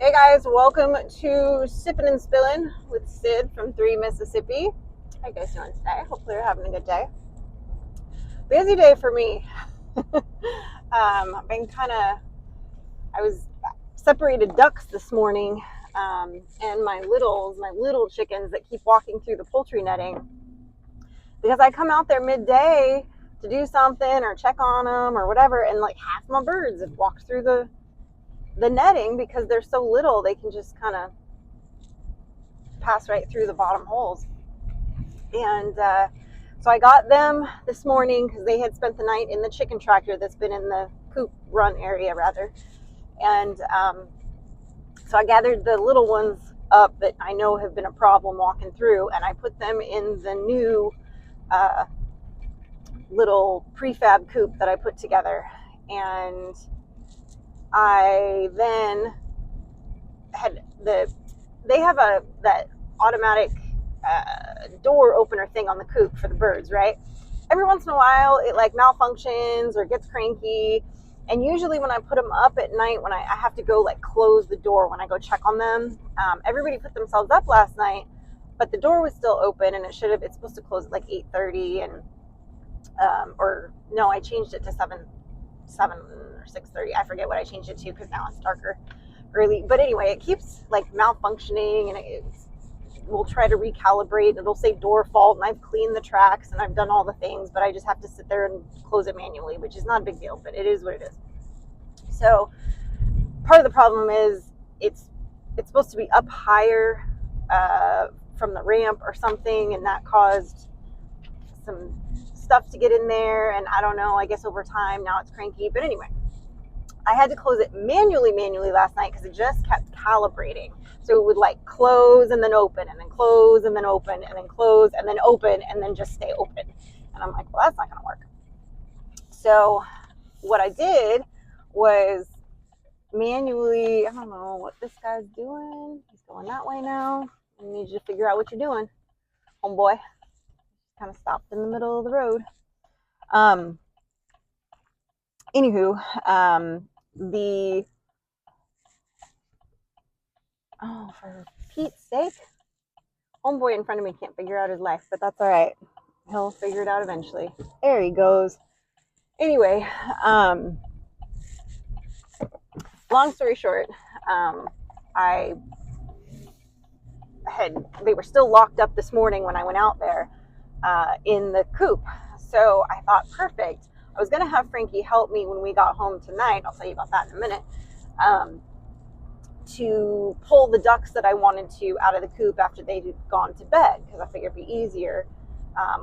Hey guys, welcome to Sippin' and Spillin' with Sid from 3 Mississippi. How you guys doing today? Hopefully you're having a good day. Busy day for me. I've been I was separated ducks this morning, and my little chickens that keep walking through the poultry netting because I come out there midday to do something or check on them or whatever, and like half my birds have walked through the netting because they're so little they can just kind of pass right through the bottom holes. And so I got them this morning because they had spent the night in the chicken tractor that's been in the coop run area, rather. And so I gathered the little ones up that I know have been a problem walking through, and I put them in the new little prefab coop that I put together. And I then had they have that automatic door opener thing on the coop for the birds, right? Every once in a while it like malfunctions or gets cranky, and usually when I put them up at night, when I have to go like close the door when I go check on them, everybody put themselves up last night, but the door was still open, and it's supposed to close at like 8:30, and or no, I changed it to 7 or 6:30. I forget what I changed it to because now it's darker early. But anyway, it keeps like malfunctioning, and we'll try to recalibrate. It'll say door fault, and I've cleaned the tracks and I've done all the things, but I just have to sit there and close it manually, which is not a big deal, but it is what it is. So part of the problem is it's supposed to be up higher from the ramp or something, and that caused some stuff to get in there, and I don't know, I guess over time now it's cranky. But anyway, I had to close it manually last night because it just kept calibrating. So it would like close and then open, and then close and then open, and then close and then open, and then just stay open. And I'm like, well, that's not going to work. So what I did was manually, I don't know what this guy's doing. He's going that way now. I need you to figure out what you're doing, homeboy. Kind of stopped in the middle of the road. Anywho, for Pete's sake, homeboy in front of me can't figure out his life, but that's all right. He'll figure it out eventually. There he goes. Anyway, long story short, they were still locked up this morning when I went out there in the coop. So I thought, perfect. I was going to have Frankie help me when we got home tonight. I'll tell you about that in a minute. To pull the ducks that I wanted to out of the coop after they'd gone to bed, because I figured it'd be easier.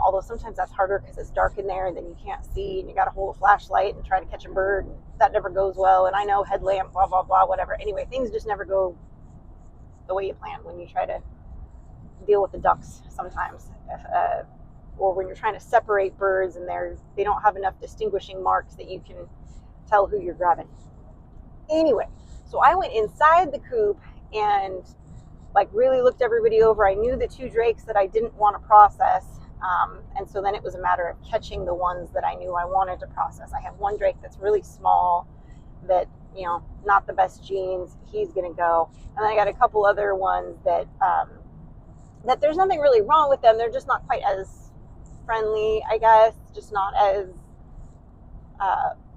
Although sometimes that's harder because it's dark in there and then you can't see, and you got to hold a flashlight and try to catch a bird. That never goes well. And I know headlamp, blah, blah, blah, whatever. Anyway, things just never go the way you plan when you try to deal with the ducks sometimes. Or when you're trying to separate birds and they don't have enough distinguishing marks that you can tell who you're grabbing. Anyway, so I went inside the coop and like really looked everybody over. I knew the 2 drakes that I didn't want to process. And so then it was a matter of catching the ones that I knew I wanted to process. I have 1 drake that's really small that, not the best genes. He's going to go. And then I got a couple other ones that there's nothing really wrong with them. They're just not quite as friendly, I guess. Just not as,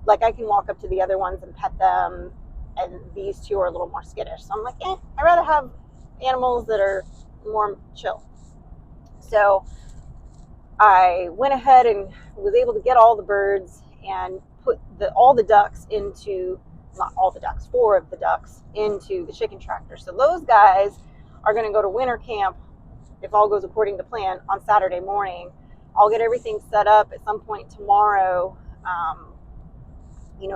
like I can walk up to the other ones and pet them. And these 2 are a little more skittish. So I'm like, I'd rather have animals that are more chill. So I went ahead and was able to get all the birds and put all the ducks into, not all the ducks, 4 of the ducks into the chicken tractor. So those guys are going to go to winter camp, if all goes according to plan, on Saturday morning. I'll get everything set up at some point tomorrow,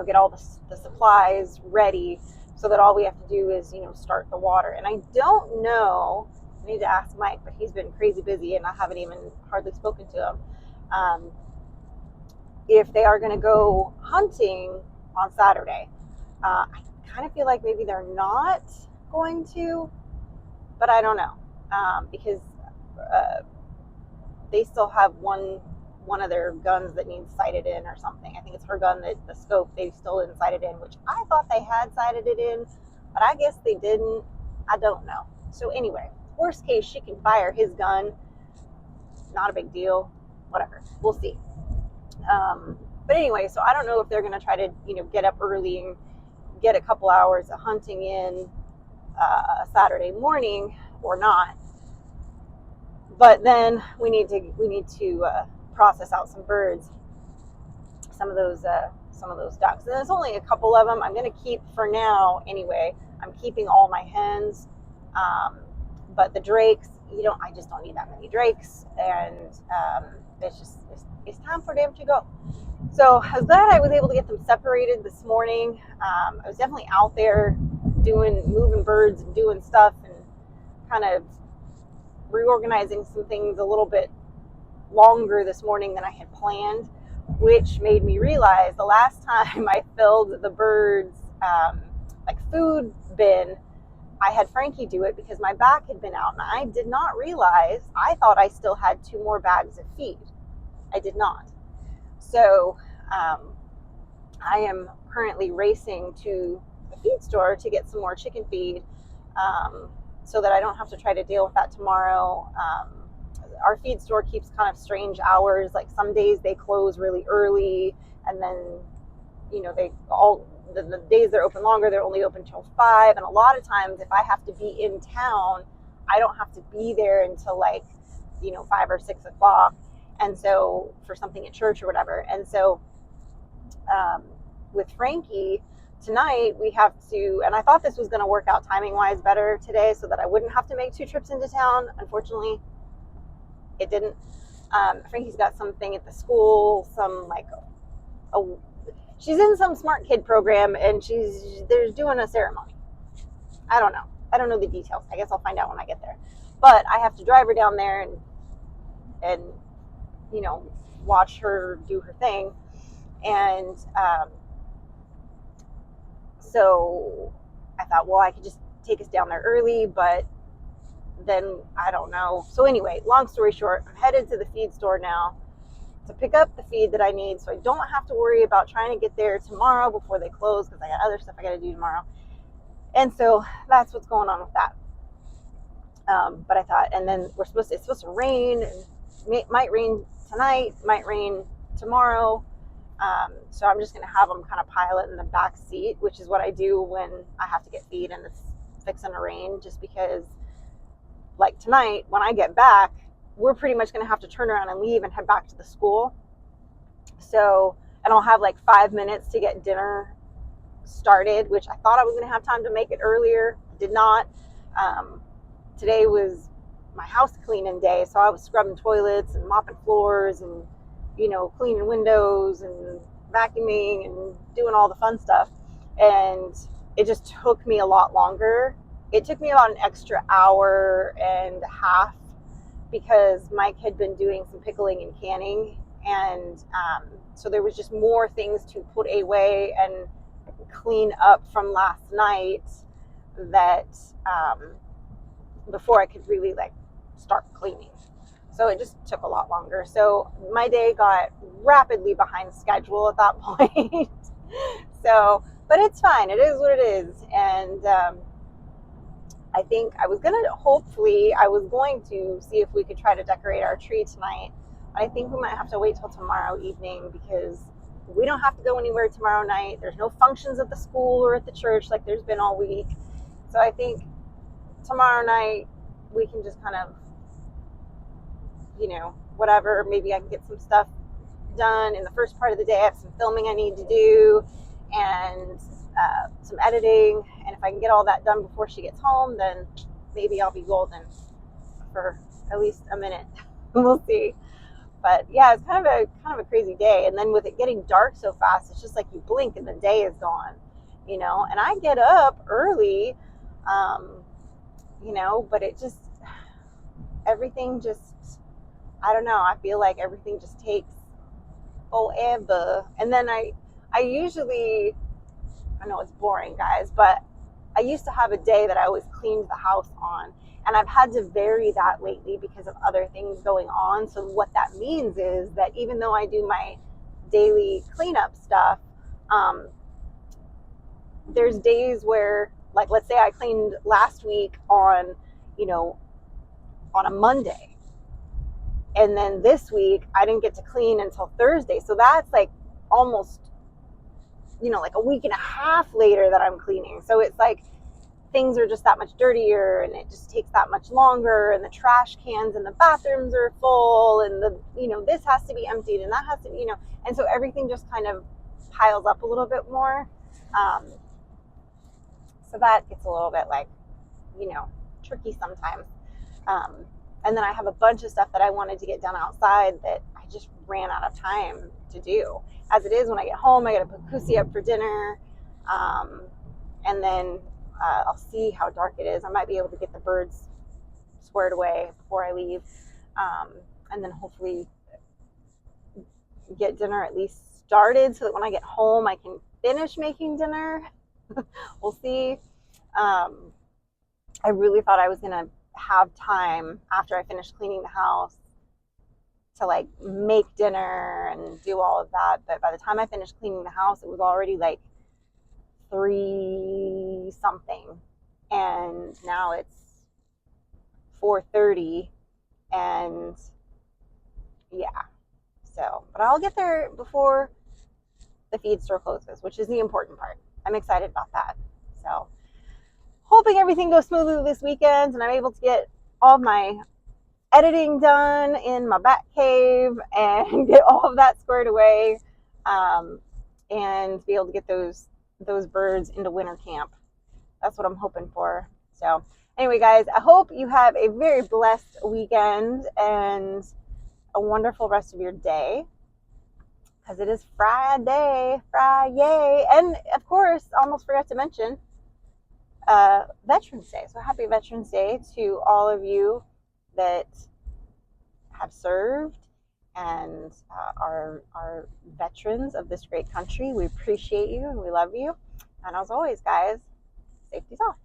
get all the supplies ready so that all we have to do is, start the water. And I don't know, I need to ask Mike, but he's been crazy busy and I haven't even hardly spoken to him, if they are going to go hunting on Saturday. I kind of feel like maybe they're not going to, but I don't know, because they still have one of their guns that needs sighted in or something. I think it's her gun, that the scope they still didn't sight it in, which I thought they had sighted it in, but I guess they didn't. I don't know. So anyway, worst case, she can fire his gun. Not a big deal. Whatever. We'll see. But anyway, so I don't know if they're going to try to, get up early and get a couple hours of hunting in Saturday morning or not. But then we need to process out some birds, some of those ducks. And there's only a couple of them. I'm going to keep for now anyway. I'm keeping all my hens, but the drakes, I just don't need that many drakes, and it's time for them to go. So I was glad I was able to get them separated this morning. I was definitely out there moving birds and doing stuff and kind of reorganizing some things a little bit longer this morning than I had planned, which made me realize the last time I filled the birds food bin, I had Frankie do it because my back had been out, and I did not realize, I thought I still had 2 more bags of feed. I did not. So I am currently racing to the feed store to get some more chicken feed, so that I don't have to try to deal with that tomorrow. Our feed store keeps kind of strange hours. Like some days they close really early, and then the days they're open longer, they're only open till 5. And a lot of times if I have to be in town, I don't have to be there until 5 or 6 o'clock. And so for something at church or whatever. And so with Frankie tonight, we have to, and I thought this was going to work out timing wise better today so that I wouldn't have to make 2 trips into town. Unfortunately, it didn't. Frankie's got something at the school, she's in some smart kid program, and they're doing a ceremony. I don't know the details. I guess I'll find out when I get there. But I have to drive her down there and watch her do her thing. And so I thought, well, I could just take us down there early, but then I don't know. So anyway, long story short, I'm headed to the feed store now to pick up the feed that I need, so I don't have to worry about trying to get there tomorrow before they close, because I got other stuff I got to do tomorrow. And so that's what's going on with that. But I thought, and then it's supposed to rain, and might rain tonight, might rain tomorrow. So I'm just going to have them kind of pile it in the back seat, which is what I do when I have to get feed and it's fixing to rain, just because like tonight when I get back, we're pretty much going to have to turn around and leave and head back to the school. So, and I'll have 5 minutes to get dinner started, which I thought I was going to have time to make it earlier. Did not. Today was my house cleaning day, so I was scrubbing toilets and mopping floors and cleaning windows and vacuuming and doing all the fun stuff. And it just took me a lot longer. It took me about an extra hour and a half because Mike had been doing some pickling and canning. And so there was just more things to put away and clean up from last night that before I could really start cleaning. So it just took a lot longer. So my day got rapidly behind schedule at that point. So, but it's fine. It is what it is. And I think I was going to see if we could try to decorate our tree tonight. But I think we might have to wait till tomorrow evening because we don't have to go anywhere tomorrow night. There's no functions at the school or at the church like there's been all week. So I think tomorrow night we can just kind of, whatever, maybe I can get some stuff done in the first part of the day. I have some filming I need to do and some editing, and if I can get all that done before she gets home, then maybe I'll be golden for at least a minute. We'll see. But yeah, it's kind of a crazy day, and then with it getting dark so fast, it's just like you blink and the day is gone, and I get up early, but it just, everything just, I don't know, I feel like everything just takes forever. And then I usually, I know it's boring, guys, but I used to have a day that I always cleaned the house on, and I've had to vary that lately because of other things going on. So what that means is that even though I do my daily cleanup stuff, there's days where like, let's say I cleaned last week on, on a Monday. And then this week I didn't get to clean until Thursday. So that's like almost, like a week and a half later that I'm cleaning. So it's like things are just that much dirtier, and it just takes that much longer, and the trash cans in the bathrooms are full, and this has to be emptied, and that has to be, and so everything just kind of piles up a little bit more. So that gets a little bit like, tricky sometimes. And then I have a bunch of stuff that I wanted to get done outside that I just ran out of time to do. As it is, when I get home, I got to put Kusi up for dinner. And then I'll see how dark it is. I might be able to get the birds squared away before I leave. And then hopefully get dinner at least started so that when I get home, I can finish making dinner. We'll see. I really thought I was going to have time after I finished cleaning the house to like make dinner and do all of that. But by the time I finished cleaning the house, it was already like 3 something. And now it's 4:30. And yeah. So, but I'll get there before the feed store closes, which is the important part. I'm excited about that. So, hoping everything goes smoothly this weekend and I'm able to get all my editing done in my bat cave and get all of that squared away, and be able to get those birds into winter camp. That's what I'm hoping for. So anyway, guys, I hope you have a very blessed weekend and a wonderful rest of your day, because it is Friday. And of course, almost forgot to mention Veterans Day. So happy Veterans Day to all of you that have served and are veterans of this great country. We appreciate you and we love you. And as always, guys, safety's off.